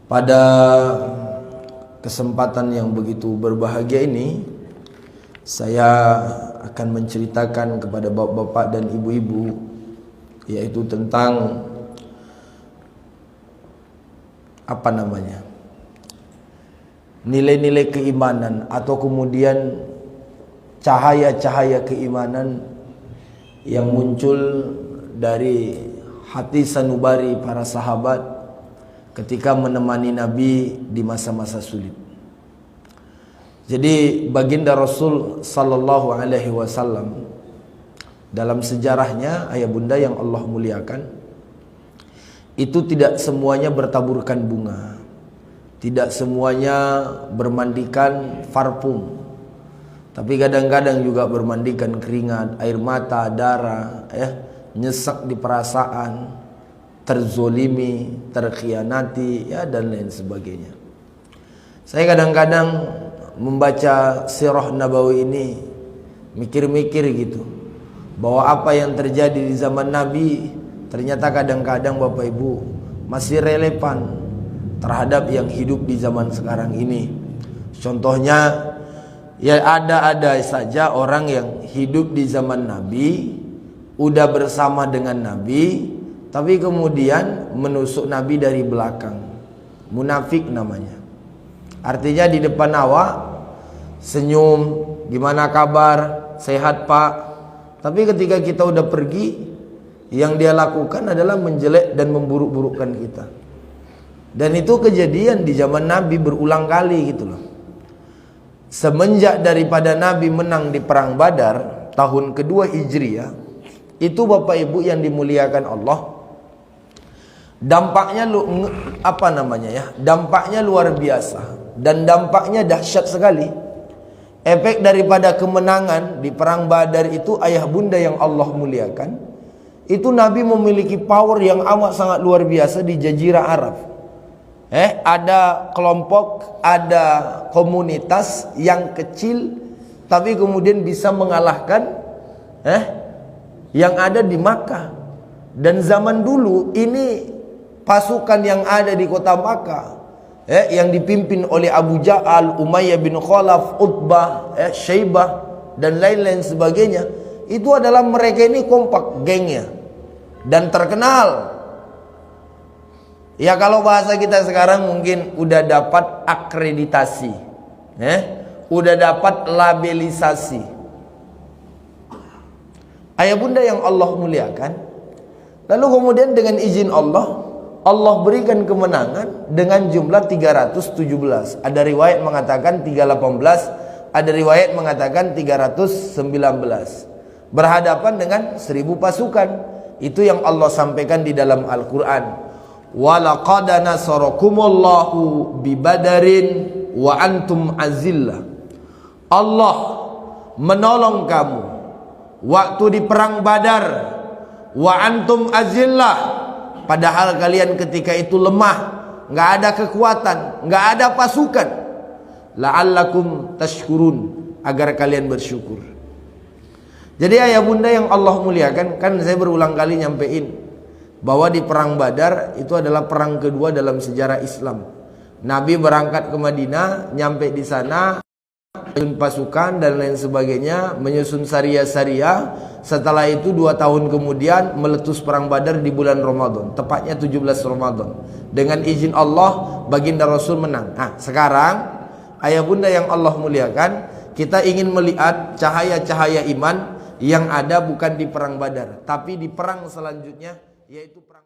Pada kesempatan yang begitu berbahagia ini, saya akan menceritakan kepada bapak-bapak dan ibu-ibu, yaitu tentang nilai-nilai keimanan atau kemudian cahaya-cahaya keimanan yang muncul dari hati sanubari para sahabat ketika menemani Nabi di masa-masa sulit. Jadi baginda Rasul sallallahu alaihi wasallam dalam sejarahnya, ayah bunda yang Allah muliakan, itu tidak semuanya bertaburkan bunga, tidak semuanya bermandikan parfum, tapi kadang-kadang juga bermandikan keringat, air mata, darah, nyesak di perasaan, terzolimi, terkhianati, dan lain sebagainya. Saya kadang-kadang membaca sirah Nabawi ini mikir-mikir gitu, bahwa apa yang terjadi di zaman Nabi ternyata kadang-kadang Bapak Ibu masih relevan terhadap yang hidup di zaman sekarang ini. Contohnya, ada saja orang yang hidup di zaman Nabi, udah bersama dengan Nabi, tapi kemudian menusuk Nabi dari belakang. Munafik namanya. Artinya di depan awak senyum, gimana kabar, sehat pak, tapi ketika kita udah pergi, yang dia lakukan adalah menjelek dan memburuk-burukkan kita. Dan itu kejadian di zaman Nabi berulang kali gitu loh. Semenjak daripada Nabi menang di perang Badar tahun kedua Hijriah, itu Bapak Ibu yang dimuliakan Allah, dampaknya dampaknya luar biasa dan dampaknya dahsyat sekali. Efek daripada kemenangan di perang Badar itu, ayah bunda yang Allah muliakan, itu Nabi memiliki power yang amat sangat luar biasa di Jazirah Arab. Ada kelompok, ada komunitas yang kecil tapi kemudian bisa mengalahkan yang ada di Makkah. Dan zaman dulu ini pasukan yang ada di kota Makkah, yang dipimpin oleh Abu Ja'al, Umayyah bin Khalaf, Utbah, Syaibah dan lain-lain sebagainya, itu adalah mereka ini kompak gengnya dan terkenal. Ya kalau bahasa kita sekarang mungkin udah dapat akreditasi, udah dapat labelisasi. Ayah bunda yang Allah muliakan, lalu kemudian dengan izin Allah, Allah berikan kemenangan dengan jumlah 317. Ada riwayat mengatakan 318, ada riwayat mengatakan 319. Berhadapan dengan 1000 pasukan. Itu yang Allah sampaikan di dalam Al-Quran. Walaqad nasarakumullahu bibadarin wa antum azillah. Allah menolong kamu waktu di perang Badar, wa antum azillah, padahal kalian ketika itu lemah, nggak ada kekuatan, nggak ada pasukan. La'allakum tashkurun, agar kalian bersyukur. Jadi ayah bunda yang Allah muliakan, kan saya berulang kali nyampein bahwa di perang Badar itu adalah perang kedua dalam sejarah Islam. Nabi berangkat ke Madinah, nyampe di sana, menyusun pasukan dan lain sebagainya, menyusun syariah. Setelah itu 2 tahun kemudian meletus perang Badar di bulan Ramadan, tepatnya 17 Ramadan. Dengan izin Allah, baginda Rasul menang. Sekarang ayah bunda yang Allah muliakan, kita ingin melihat cahaya-cahaya iman yang ada bukan di perang Badar, tapi di perang selanjutnya, yaitu perang